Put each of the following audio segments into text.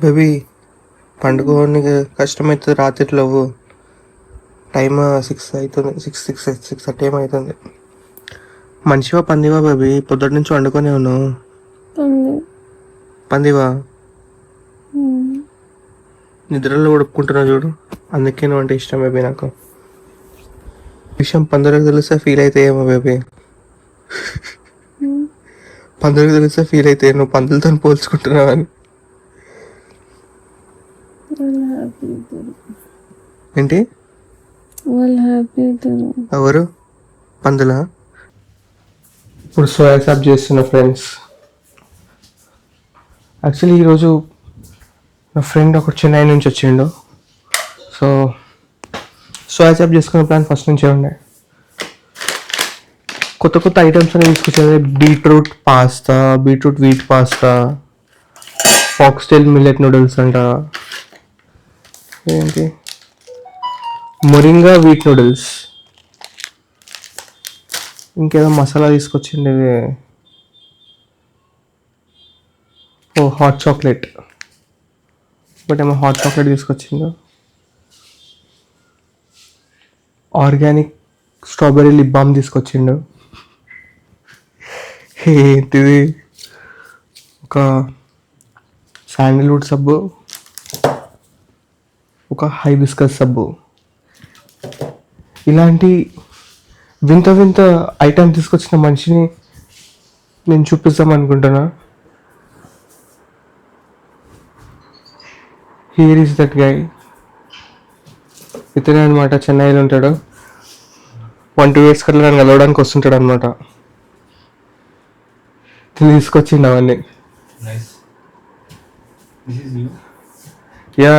Baby పండుకోనికి కష్టమవుతుంది రాత్రిలో. Time 6 అవుతుంది, 6:30 ఏమవుతుంది. మనిషివా పందివా బేబీ? పొద్దుటి నుంచి వండుకొని ఉన్నావు. పందివా? నిద్రలో ఉడుక్కుంటున్నావు చూడు, అందుకే నువ్వు అంటే ఇష్టం బేబీ నాకు. విషయం పందులకు తెలిస్తే ఫీల్ అయితే ఏమో బేబీ. పందులకు తెలిస్తే ఫీల్ అయితే నువ్వు పందులతో పోల్చుకుంటున్నావు అని. ఏంటి ఎవరు? పందులా? ఇప్పుడు సోయా చాప్ చేస్తున్నా ఫ్రెండ్స్. యాక్చువల్లీ ఈరోజు నా ఫ్రెండ్ ఒకటి చెన్నై నుంచి వచ్చిండు. సో సోయా చాప్ చేసుకునే ప్లాన్ ఫస్ట్ నుంచే ఉండే. కొత్త కొత్త ఐటమ్స్ అనేవి తీసుకొచ్చేది. Beetroot pasta, beetroot wheat pasta, foxtail millet noodles అంట, ఏంటి మొరింగా వీట్ నూడిల్స్, ఇంకేదో మసాలా తీసుకొచ్చింది. ఓ హాట్ చాక్లెట్, ఒకటేమో హాట్ చాక్లెట్ తీసుకొచ్చిండు. ఆర్గానిక్ స్ట్రాబెర్రీ లిప్ బామ్ తీసుకొచ్చిండు. ఏంటిది, ఒక శాండిల్వుడ్ సబ్బు, ఒక హైబిస్కస్ సబ్బు. ఇలాంటి వింత వింత ఐటమ్ తీసుకొచ్చిన మనిషిని నేను చూపిస్తాం అనుకుంటున్నా. Here is that guy. ఇతనే అనమాట, చెన్నైలో ఉంటాడు. 1-2 years కట్లా నన్ను కలవడానికి వస్తుంటాడు అనమాట. తీసుకొచ్చిండు అవన్నీ. యా,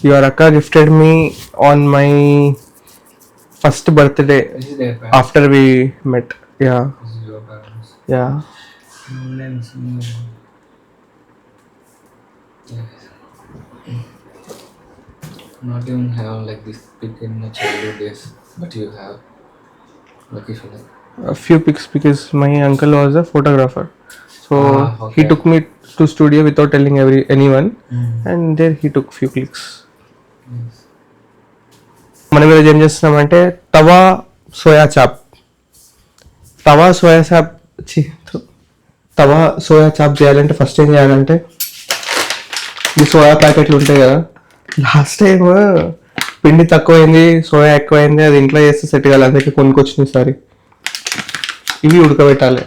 యువర్ అక్క gifted me on my first birthday after we met. Yeah. Yeah. Not even have like this pic in my childhood days, but you have. Lucky for that. A few pics because my uncle was a photographer. So okay. he took me to studio without telling anyone, and there he took few pics. Yes. మనం ఈరోజు ఏం చేస్తున్నామంటే తవా soya chop. తవా soya chop చేయాలంటే first ఏం చేయాలంటే, ఈ soya ప్యాకెట్లు ఉంటాయి కదా, లాస్ట్ టైం పిండి తక్కువైంది, సోయా ఎక్కువైంది, అది ఇంట్లో చేస్తే సెట్ కావాలి, అందుకే కొనుక్కొచ్చిన ఈసారి. ఇవి ఉడకబెట్టాలి.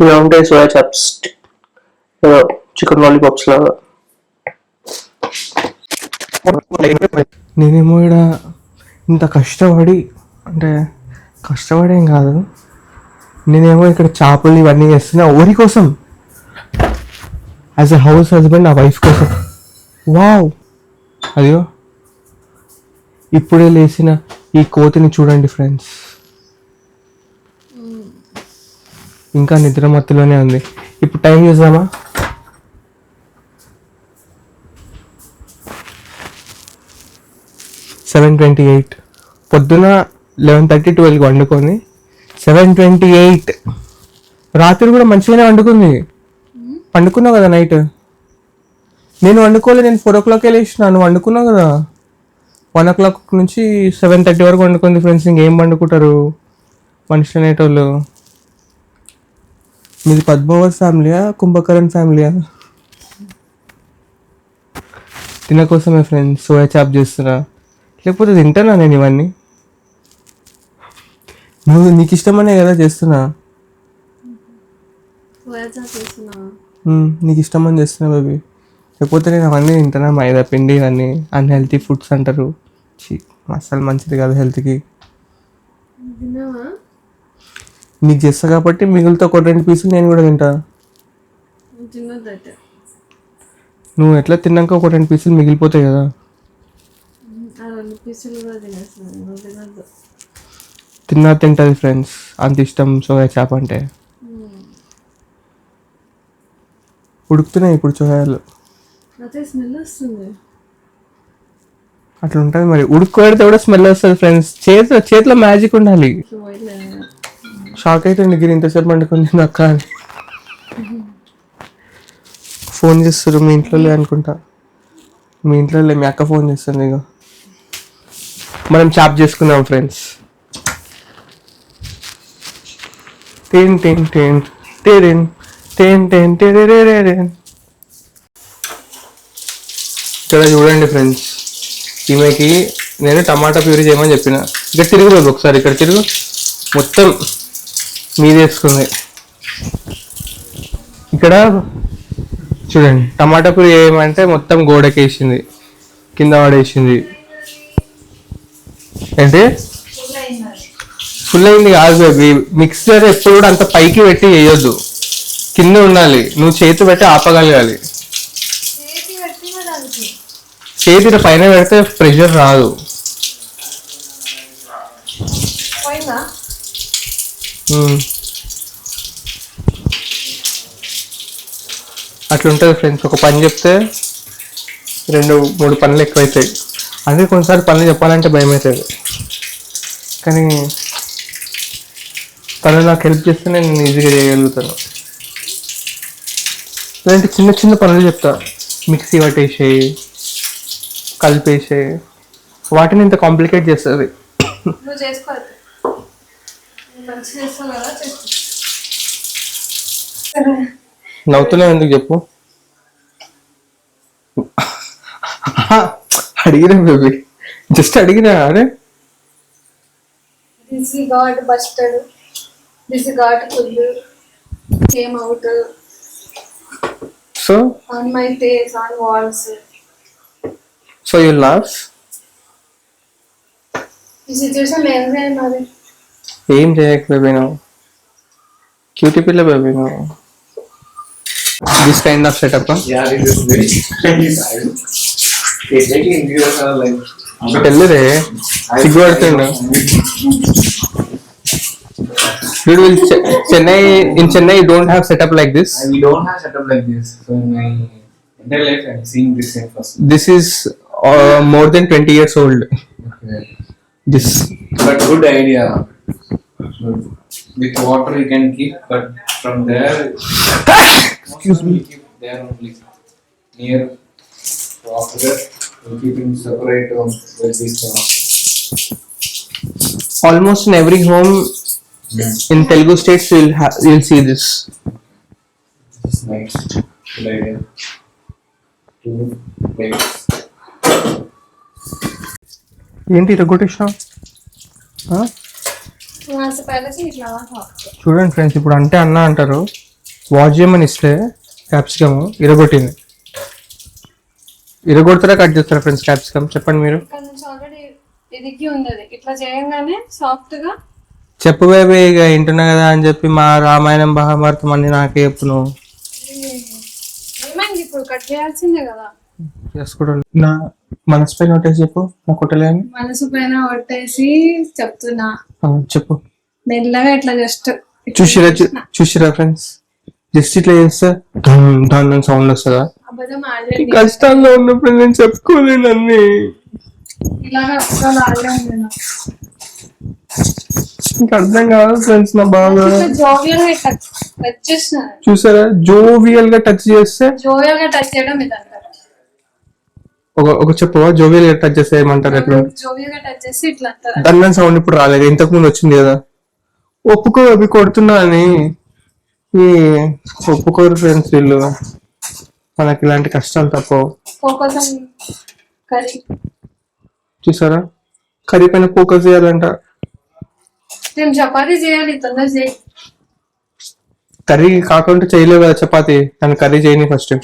ఇవి ఉంటాయి సోయా చాప్స్, చికెన్ లాలీపాప్స్ లాగా. నేనేమో ఇక్కడ ఇంత కష్టపడి, అంటే కష్టపడేం కాదు, నేనేమో ఇక్కడ చేపలు ఇవన్నీ చేస్తున్నా ఎవరి కోసం, యాజ్ ఎ హౌస్ హస్బెండ్ నా వైఫ్ కోసం. వావ్, అయ్యో ఇప్పుడే లేచిన ఈ కోతిని చూడండి ఫ్రెండ్స్, ఇంకా నిద్ర మత్తులోనే ఉంది. ఇప్పుడు టైం చూద్దామా, 7:28. పొద్దున 11:30-12 వండుకొని 7:28. రాత్రి కూడా మంచిగానే పండుకున్నావు కదా నైట్. నేను వండుకోలే, నేను 4 o'clock లేచిన. నువ్వు వండుకున్నావు కదా, 1 o'clock నుంచి 7:30 వరకు వండుకుంది ఫ్రెండ్స్. ఇంకేం వండుకుంటారు మనుషులు అనేటోళ్ళు. మీది పద్మావత్ ఫ్యామిలీయా, కుంభకరణ్ ఫ్యామిలీయా? తిన కోసమే ఫ్రెండ్స్ సోయా చాప్ చేస్తున్నా, లేకపోతే తింటానా నేను ఇవన్నీ? నీకు ఇష్టమనే కదా చేస్తున్నా, నీకు ఇష్టమని చేస్తున్నా బేబీ, లేకపోతే నేను అవన్నీ తింటానా? మైదా పిండి ఇవన్నీ అన్హెల్తీ ఫుడ్స్ అంటారు. అసలు మంచిది కాదు హెల్త్కి. నీకు చేస్తా కాబట్టి మిగిలితే ఒక 2 పీసులు నేను కూడా తింటా. నువ్వు ఎట్లా తిన్నాక ఒక 2 పీసులు మిగిలిపోతాయి కదా. తింటది ఫ్రెండ్స్, అంత ఇష్టం సోయా చాప్ అంటే. ఉడుకుతున్నాయి ఇప్పుడు సోయాలు, అట్లా ఉంటుంది మరి. ఉడుకుపెడితే కూడా స్మెల్ వస్తుంది ఫ్రెండ్స్. చేతిలో మ్యాజిక్ ఉండాలి. షాక్ అయితే గిరి ఇంతసేపు వండుకుంది అక్క. ఫోన్ చేస్తారు మీ ఇంట్లో అనుకుంటా. మీ ఇంట్లో మీ అక్క ఫోన్ చేస్తుంది. ఇక మనం చాప్ చేసుకుందాం friends. Ten ten ten ten ten ten ten. ఇక్కడ చూడండి ఫ్రెండ్స్, ఈమెకి నేను టమాటా ప్యూరీ చేయమని చెప్పిన. ఇక్కడ తిరుగు బాబు, ఒకసారి ఇక్కడ తిరుగు. మొత్తం మీదేసుకుంది. ఇక్కడ చూడండి, టమాటా ప్యూరీ చేయమంటే మొత్తం గోడకేసింది, కింద పడేసింది. ఏంటి ఫుల్ అయింది కాదు బేబీ, మిక్సర్ ఎప్పుడు కూడా అంత పైకి పెట్టి వేయొద్దు, కింద ఉండాలి. నువ్వు చేతి పెట్టి ఆపగలగాలి. చేతి పైన పెడితే ప్రెషర్ రాదు. అట్లుంటుంది ఫ్రెండ్స్. ఒక పని చెప్తే 2-3 పనులు ఎక్కువైతాయి. అదే కొన్నిసార్లు పనులు చెప్పాలంటే భయం అవుతుంది, కానీ తను నాకు హెల్ప్ చేస్తే నేను ఈజీగా చేయగలుగుతాను. లేదంటే చిన్న చిన్న పనులు చెప్తా, మిక్సీ పట్టేసేయి, కలిపేసేయి, వాటిని ఇంత కాంప్లికేట్ చేస్తుంది. నవ్వుతున్నావు ఎందుకు చెప్పు? అడిగినా బేబీ, జస్ట్ అడిగినా. అరే this got busted, this got full, came out so on my face, on walls. So you loves. ఈ సిచ్యువేషన్ ఏం చేయాలి మరి? ఏం చేయకు బేబీ, నువ్వు క్యూటీ పిల్ల బేబీ. నువ్వు దిస్ కైండ్ ఆఫ్ సెటప్ వెళ్ళిరే సిగ్గుపడుతుండు. Dude, will Chennai, in Chennai you don't have setup like this. We don't have setup like this. So in my entire life I'm seeing this thing first. This is more than 20 years old. Okay. This. But good idea. Good. With water you can keep, but from there Excuse me. you keep there only near water. You keep in separate with this. Almost in every home in Telugu states you'll see this. This is nice. Good idea. Two plates. ఏంటి రగొటేషన్? చూడండి friends, ఇప్పుడు అంటే అన్న అంటారు, wash చేయమని ఇస్తే capsicum ఇరగొట్టింది. ఇరగొడతారా cut చేస్తారా friends capsicum? చెప్పండి మీరు. ఆల్రెడీ ఎదిగి ఉంది, ఇట్లా చేయగానే సాఫ్ట్ గా. చెప్పు బేబీ, ఇక వింటున్నా కదా అని చెప్పి మా రామాయణం మహాభారతం అన్ని నాకే చెప్పు. నువ్వు ఏమైంది ఇప్పుడు? కట్ చేయాల్సిందే కదా. చేసుకోవడం నా మనసు పైన కొట్టేసి చెప్పు, నా కొట్టలేని మనసు పైన కొట్టేసి చెప్తున్నా. చెప్పు మెల్లగా ఇట్లా జస్ట్ చూసిరా ఫ్రెండ్స్, జస్ట్ ఇట్లా చేస్తే దాని సౌండ్ వస్తుందా? అబద్ధం ఆల్రెడీ కష్టాల్లో ఉన్నప్పుడు నేను చెప్పుకోలేను అన్ని. ఇలాగా అసలు ఆల్రెడీ ఉంది నాకు. ఇంకా అర్థం కాదు ఫ్రెండ్స్ నా బాగా. జోవియల్ గా టచ్ చేస్తున్నా, చూసారా? జోవియల్ గా టచ్ చేస్తే, జోవియల్ గా టచ్ చేయడం ఇది అంటారు. ఒక చెప్పవా? జోవియల్ గా టచ్ చేస్తే ఏమంటారు? ఎట్లా జోవియల్ గా టచ్ చేసి ఇట్లా అంటారు. దాని సౌండ్ ఇప్పుడు రాలేదు, ఇంతకు ముందు వచ్చింది కదా. ఒప్పుకో అవి కొడుతున్నా అని. ఈ ఒప్పుకోరు ఫ్రెండ్స్ వీళ్ళు, మనకి ఇలాంటి కష్టాలు తప్పవు. Focus on curry. చూసారా? కర్రీ పైన ఫోకస్ చేయాలంట. నేను చపాతీ చేయాలి, తొందర చేయి. కర్రీ కాకుండా చేయలేవు కదా చపాతి, కానీ కర్రీ చేయని ఫస్ట్.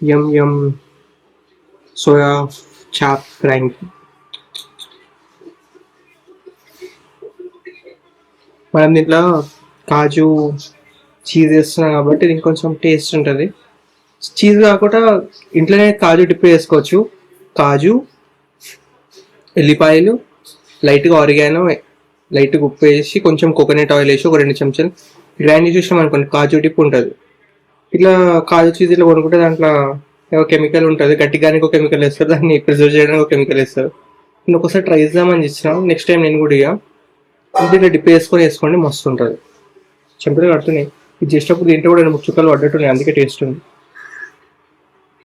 యమ్ యమ్ సోయా చాప్ ఫ్రాంక్. మనం దీంట్లో కాజు చీజ్ వేస్తున్నాం కాబట్టి దీనికి కొంచెం టేస్ట్ ఉంటుంది. చీజ్ కాకుండా ఇంట్లోనే కాజు డిప్ వేసుకోవచ్చు. కాజు, ఎల్లిపాయలు, లైట్గా ఆరిగానో, లైట్గా ఉప్పు వేసి కొంచెం కోకోనట్ ఆయిల్ వేసి ఒక 2 చెంచాలు గ్రైండ్ చేసాం అనుకోండి, కాజు డిప్ ఉంటుంది. ఇట్లా కాజు చీజ్ ఇట్లా కొనుక్కుంటే దాంట్లో ఏవో కెమికల్ ఉంటుంది, గట్టిగానికి ఒక కెమికల్ వేస్తారు, దాన్ని ప్రిజర్వ్ చేయడానికి ఒక కెమికల్ వేస్తారు. నేను ఒకసారి ట్రై చేద్దామని ఇచ్చిన, నెక్స్ట్ టైం నేను కూడా ఇక ఇట్లా డిప్ వేసుకోండి, మస్తు ఉంటుంది. చెంపలు కడుతున్నాయి. ఇది చేసేటప్పుడు దీంట్లో కూడా 2 ముచ్చుకలు పడ్డట్టున్నాయి, అందుకే టేస్ట్ ఉంది.